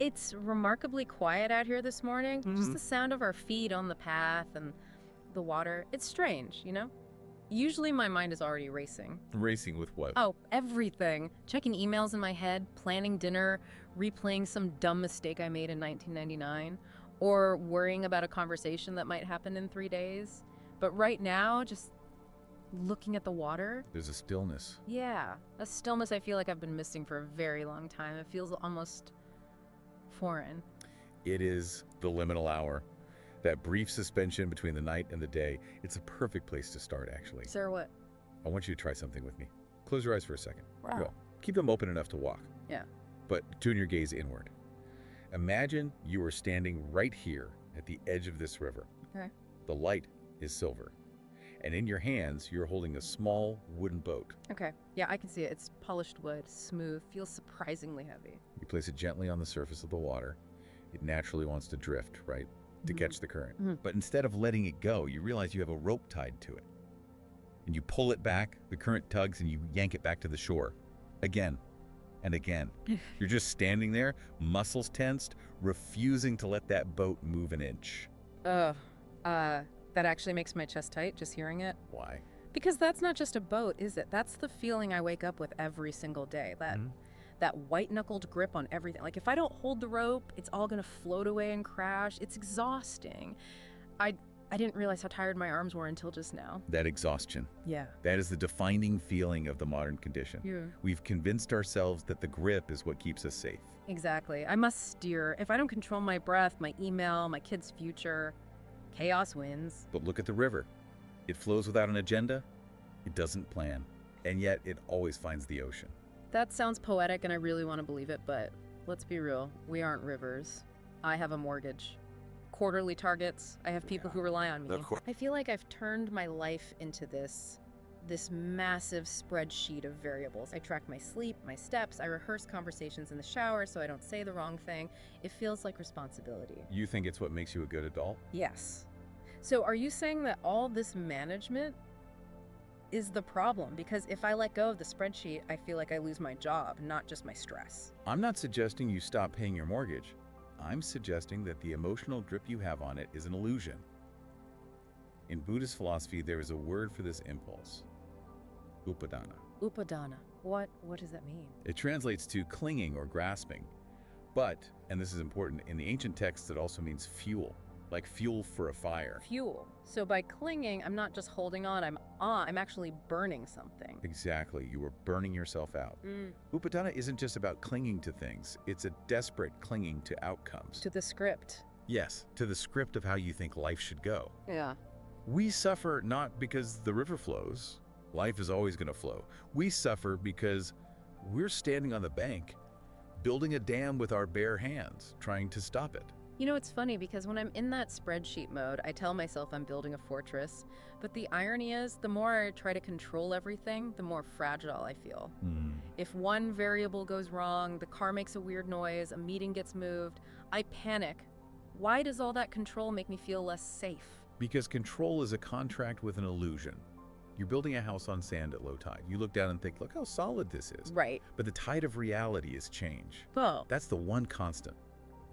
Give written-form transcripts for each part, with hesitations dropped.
It's remarkably quiet out here this morning. Just the sound of our feet on the path and the water. It's strange, you know? Usually my mind is already racing. Racing with what? Oh, everything. Checking emails in my head, planning dinner, replaying some dumb mistake I made in 1999, or worrying about a conversation that might happen in 3 days. But right now, just looking at the water. There's a stillness. Yeah, a stillness I feel like I've been missing for a very long time. It feels almost foreign. It is the liminal hour. That brief suspension between the night and the day. It's a perfect place to start, actually. Sir, what? I want you to try something with me. Close your eyes for a second. Wow. Go. Keep them open enough to walk. Yeah. But tune your gaze inward. Imagine you are standing right here at the edge of this river. Okay. The light is silver. And in your hands, you're holding a small wooden boat. Okay. Yeah, I can see it. It's polished wood, smooth, feels surprisingly heavy. You place it gently on the surface of the water. It naturally wants to drift, right? To catch the current. But instead of letting it go, you realize you have a rope tied to it. And you pull it back, the current tugs, and you yank it back to the shore. Again and again. You're just standing there, muscles tensed, refusing to let that boat move an inch. That actually makes my chest tight, just hearing it. Why? Because that's not just a boat, is it? That's the feeling I wake up with every single day. That white-knuckled grip on everything. Like, if I don't hold the rope, it's all gonna float away and crash. It's exhausting. I didn't realize how tired my arms were until just now. That exhaustion. Yeah. That is the defining feeling of the modern condition. Yeah. We've convinced ourselves that the grip is what keeps us safe. Exactly. I must steer. If I don't control my breath, my email, my kid's future, chaos wins. But look at the river. It flows without an agenda. It doesn't plan. And yet it always finds the ocean. That sounds poetic and I really want to believe it, but let's be real. We aren't rivers. I have a mortgage. Quarterly targets. I have people who rely on me. I feel like I've turned my life into this massive spreadsheet of variables. I track my sleep, my steps, I rehearse conversations in the shower so I don't say the wrong thing. It feels like responsibility. You think it's what makes you a good adult? Yes. So are you saying that all this management is the problem? Because if I let go of the spreadsheet, I feel like I lose my job, not just my stress. I'm not suggesting you stop paying your mortgage. I'm suggesting that the emotional grip you have on it is an illusion. In Buddhist philosophy, there is a word for this impulse. Upadana. Upadana. What does that mean? It translates to clinging or grasping. But, and this is important, in the ancient texts it also means fuel, like fuel for a fire. Fuel. So by clinging, I'm not just holding on, I'm actually burning something. Exactly, you are burning yourself out. Upadana isn't just about clinging to things, it's a desperate clinging to outcomes. To the script. Yes, to the script of how you think life should go. Yeah. We suffer not because the river flows. Life is always going to flow. We suffer because we're standing on the bank, building a dam with our bare hands, trying to stop it. You know, it's funny because when I'm in that spreadsheet mode, I tell myself I'm building a fortress. But the irony is, the more I try to control everything, the more fragile I feel. If one variable goes wrong, the car makes a weird noise, a meeting gets moved, I panic. Why does all that control make me feel less safe? Because control is a contract with an illusion. You're building a house on sand at low tide. You look down and think, look how solid this is. Right. But the tide of reality is change. Oh. That's the one constant.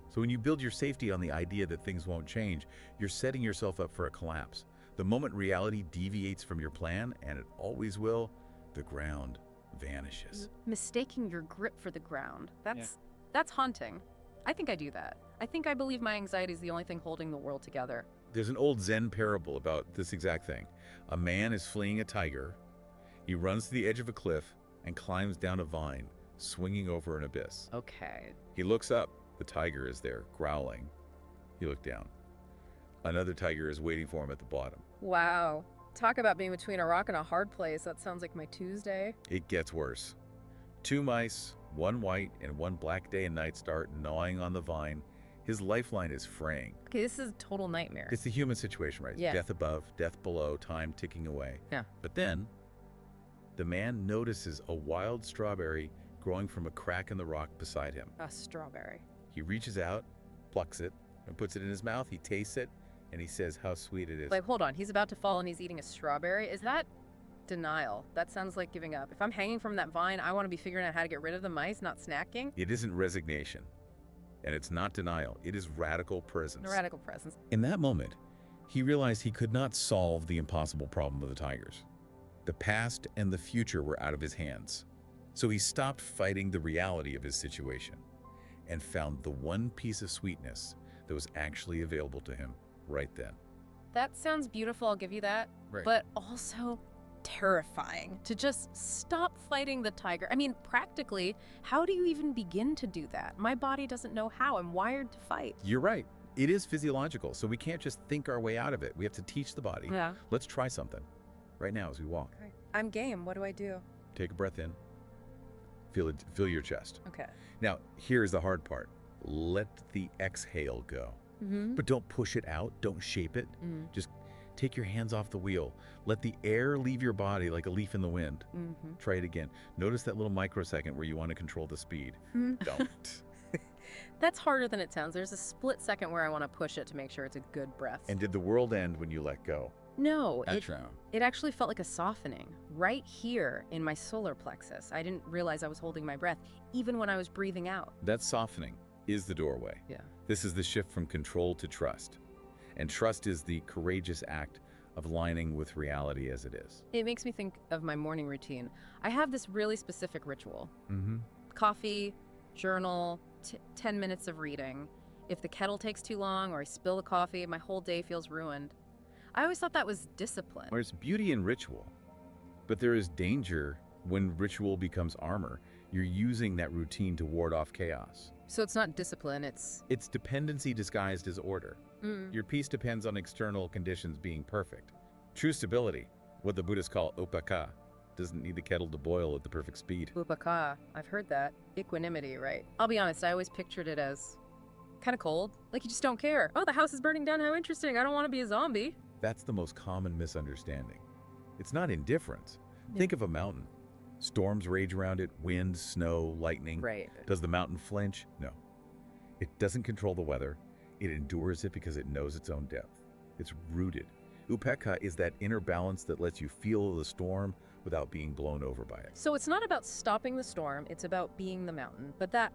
So when you build your safety on the idea that things won't change, you're setting yourself up for a collapse. The moment reality deviates from your plan, and it always will, the ground vanishes. Mistaking your grip for the ground. That's haunting. I think I do that. I think I believe my anxiety is the only thing holding the world together. There's an old Zen parable about this exact thing. A man is fleeing a tiger. He runs to the edge of a cliff and climbs down a vine, swinging over an abyss. Okay. He looks up. The tiger is there, growling. He looked down. Another tiger is waiting for him at the bottom. Wow. Talk about being between a rock and a hard place. That sounds like my Tuesday. It gets worse. 2 mice, 1 white and 1 black day and night start gnawing on the vine. His lifeline is fraying. Okay, this is a total nightmare. It's the human situation, right? Yeah. Death above, death below, time ticking away. Yeah. But then, the man notices a wild strawberry growing from a crack in the rock beside him. A strawberry. He reaches out, plucks it, and puts it in his mouth. He tastes it, and he says how sweet it is. Like, hold on, he's about to fall and he's eating a strawberry? Is that denial? That sounds like giving up. If I'm hanging from that vine, I want to be figuring out how to get rid of the mice, not snacking. It isn't resignation. And it's not denial, it is radical presence. A radical presence. In that moment, he realized he could not solve the impossible problem of the tigers. The past and the future were out of his hands. So he stopped fighting the reality of his situation and found the one piece of sweetness that was actually available to him right then. That sounds beautiful, I'll give you that. Right. But also terrifying to just stop fighting the tiger. I mean, practically, how do you even begin to do that? My body doesn't know how. I'm wired to fight. You're right. It is physiological, so we can't just think our way out of it. We have to teach the body. Yeah. Let's try something right now as we walk. Okay. I'm game. What do I do? Take a breath in. Feel it. Feel your chest. Okay. Now, here's the hard part. Let the exhale go. But don't push it out. Don't shape it. Just take your hands off the wheel. Let the air leave your body like a leaf in the wind. Try it again. Notice that little microsecond where you want to control the speed. Don't. That's harder than it sounds. There's a split second where I want to push it to make sure it's a good breath. And did the world end when you let go? No, That's it actually felt like a softening right here in my solar plexus. I didn't realize I was holding my breath, even when I was breathing out. That softening is the doorway. Yeah. This is the shift from control to trust. And trust is the courageous act of aligning with reality as it is. It makes me think of my morning routine. I have this really specific ritual. Coffee, journal, 10 minutes of reading. If the kettle takes too long or I spill the coffee, my whole day feels ruined. I always thought that was discipline. There's beauty in ritual, but there is danger when ritual becomes armor. You're using that routine to ward off chaos. So it's not discipline, it's dependency disguised as order. Your peace depends on external conditions being perfect. True stability, what the Buddhists call upekkhā, doesn't need the kettle to boil at the perfect speed. upekkhā. I've heard that. Equanimity, right? I'll be honest, I always pictured it as kind of cold. Like you just don't care. Oh, the house is burning down. How interesting. I don't want to be a zombie. That's the most common misunderstanding. It's not indifference. Think of a mountain. Storms rage around it, wind, snow, lightning. Right. Does the mountain flinch? No. It doesn't control the weather. It endures it because it knows its own depth. It's rooted. Upekkhā is that inner balance that lets you feel the storm without being blown over by it. So it's not about stopping the storm, it's about being the mountain. But that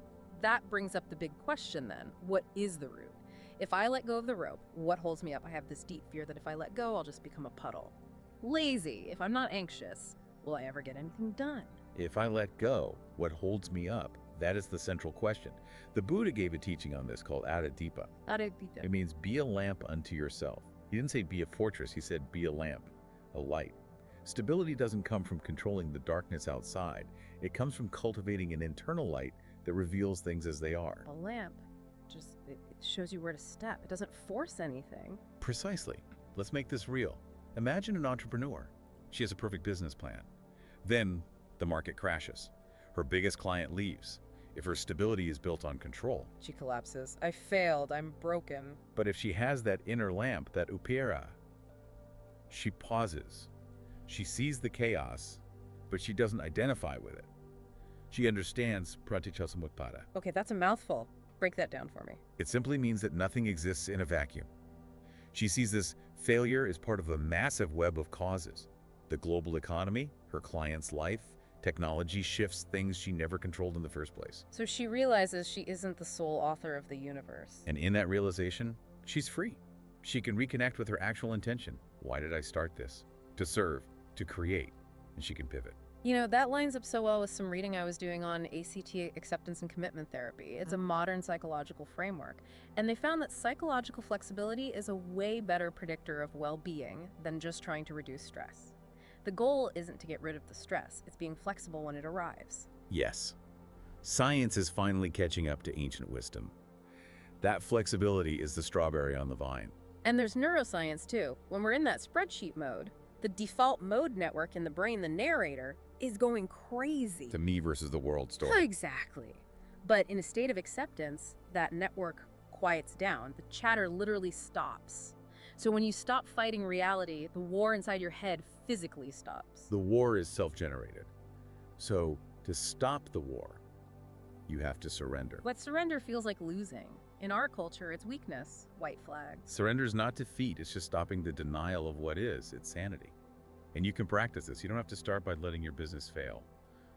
brings up the big question then. What is the root? If I let go of the rope, what holds me up? I have this deep fear that if I let go, I'll just become a puddle. Lazy. If I'm not anxious, will I ever get anything done? If I let go, what holds me up? That is the central question. The Buddha gave a teaching on this called Adadipa. It means be a lamp unto yourself. He didn't say be a fortress, he said be a lamp, a light. Stability doesn't come from controlling the darkness outside. It comes from cultivating an internal light that reveals things as they are. A lamp. It shows you where to step. It doesn't force anything. Precisely. Let's make this real. Imagine an entrepreneur. She has a perfect business plan. Then the market crashes. Her biggest client leaves. If her stability is built on control. She collapses. I failed. I'm broken. But if she has that inner lamp, that upekkhā, she pauses. She sees the chaos, but she doesn't identify with it. She understands pratityasamutpada. Okay, that's a mouthful. Break that down for me. It simply means that nothing exists in a vacuum. She sees this failure as part of a massive web of causes. The global economy, her client's life, technology shifts things she never controlled in the first place. So she realizes she isn't the sole author of the universe. And in that realization, she's free. She can reconnect with her actual intention. Why did I start this? To serve, to create, and she can pivot. You know, that lines up so well with some reading I was doing on ACT, acceptance and commitment therapy. It's a modern psychological framework. And they found that psychological flexibility is a way better predictor of well-being than just trying to reduce stress. The goal isn't to get rid of the stress, it's being flexible when it arrives. Yes. Science is finally catching up to ancient wisdom. That flexibility is the strawberry on the vine. And there's neuroscience too. When we're in that spreadsheet mode, the default mode network in the brain, the narrator, is going crazy. The me versus the world story. Exactly. But in a state of acceptance, that network quiets down. The chatter literally stops. So when you stop fighting reality, the war inside your head physically stops. The war is self-generated. So to stop the war, you have to surrender. But surrender feels like losing. In our culture, it's weakness. White flag. Surrender is not defeat. It's just stopping the denial of what is. It's sanity. And you can practice this. You don't have to start by letting your business fail.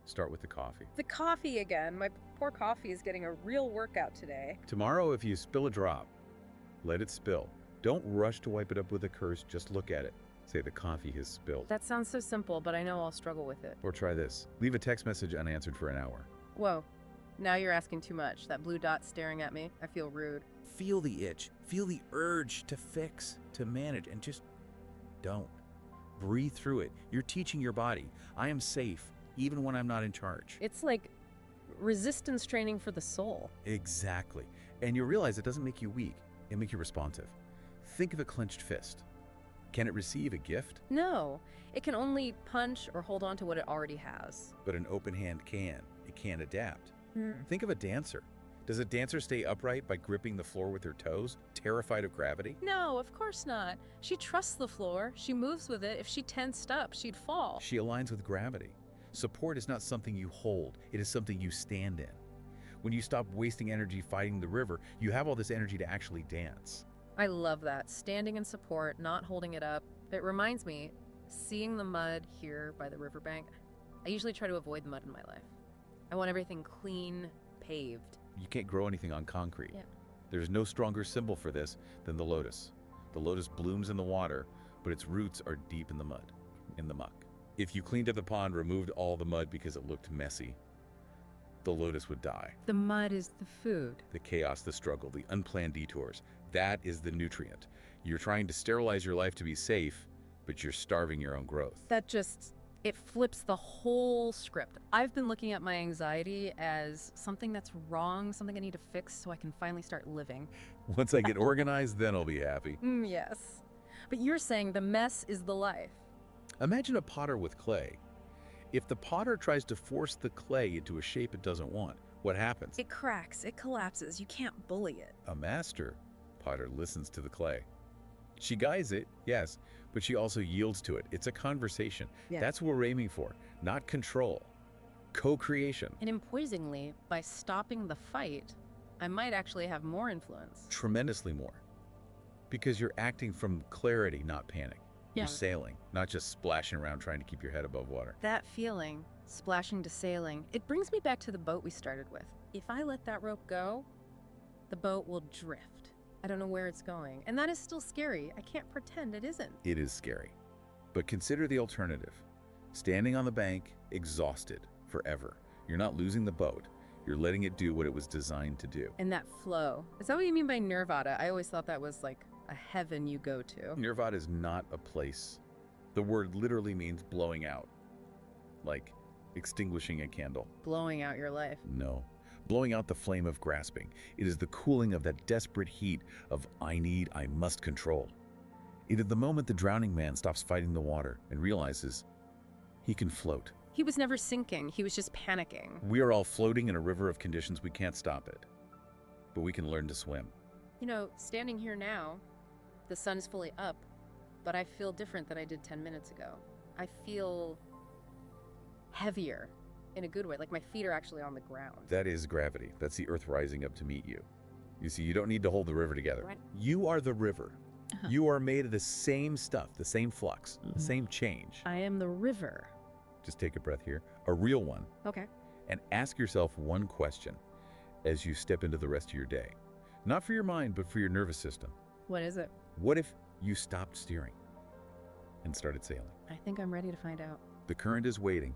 Start with the coffee. The coffee again. My poor coffee is getting a real workout today. Tomorrow, if you spill a drop, let it spill. Don't rush to wipe it up with a curse, just look at it. Say the coffee has spilled. That sounds so simple, but I know I'll struggle with it. Or try this. Leave a text message unanswered for an hour. Whoa. Now you're asking too much. That blue dot staring at me. I feel rude. Feel the itch. Feel the urge to fix, to manage, and just don't. Breathe through it. You're teaching your body, I am safe, even when I'm not in charge. It's like resistance training for the soul. Exactly. And you realize it doesn't make you weak. It makes you responsive. Think of a clenched fist. Can it receive a gift? No. It can only punch or hold on to what it already has. But an open hand can. It can adapt. Think of a dancer. Does a dancer stay upright by gripping the floor with her toes, terrified of gravity? No, of course not. She trusts the floor. She moves with it. If she tensed up, she'd fall. She aligns with gravity. Support is not something you hold. It is something you stand in. When you stop wasting energy fighting the river, you have all this energy to actually dance. I love that. Standing in support, not holding it up. It reminds me, seeing the mud here by the riverbank, I usually try to avoid mud in my life. I want everything clean, paved. You can't grow anything on concrete. Yeah. There's no stronger symbol for this than the lotus. The lotus blooms in the water, but its roots are deep in the mud, in the muck. If you cleaned up the pond, removed all the mud because it looked messy, the lotus would die. The mud is the food. The chaos, the struggle, the unplanned detours, that is the nutrient. You're trying to sterilize your life to be safe, but you're starving your own growth. It flips the whole script. I've been looking at my anxiety as something that's wrong, something I need to fix so I can finally start living. Once I get organized, then I'll be happy. Yes. But you're saying the mess is the life. Imagine a potter with clay. If the potter tries to force the clay into a shape it doesn't want, what happens? It cracks, it collapses, you can't bully it. A master potter listens to the clay. She guides it, yes, but she also yields to it. It's a conversation. Yeah. That's what we're aiming for, not control. Co-creation. And imposingly, by stopping the fight, I might actually have more influence. Tremendously more. Because you're acting from clarity, not panic. Yeah. You're sailing, not just splashing around trying to keep your head above water. That feeling, splashing to sailing, it brings me back to the boat we started with. If I let that rope go, the boat will drift. I don't know where it's going. And that is still scary. I can't pretend it isn't. It is scary. But consider the alternative. Standing on the bank, exhausted, forever. You're not losing the boat. You're letting it do what it was designed to do. And that flow. Is that what you mean by nirvana? I always thought that was like a heaven you go to. Nirvana is not a place. The word literally means blowing out. Like extinguishing a candle. Blowing out your life. No. Blowing out the flame of grasping. It is the cooling of that desperate heat of I must control. It is the moment the drowning man stops fighting the water and realizes he can float. He was never sinking. He was just panicking. We are all floating in a river of conditions. We can't stop it. But we can learn to swim. You know, standing here now, the sun's fully up, but I feel different than I did 10 minutes ago. I feel heavier in a good way, like my feet are actually on the ground. That is gravity. That's the earth rising up to meet you. You see, you don't need to hold the river together. Right. You are the river. You are made of the same stuff, the same flux, the same change. I am the river. Just take a breath here, a real one, Okay. and ask yourself one question as you step into the rest of your day. Not for your mind, but for your nervous system. What is it? What if you stopped steering and started sailing? I think I'm ready to find out. The current is waiting.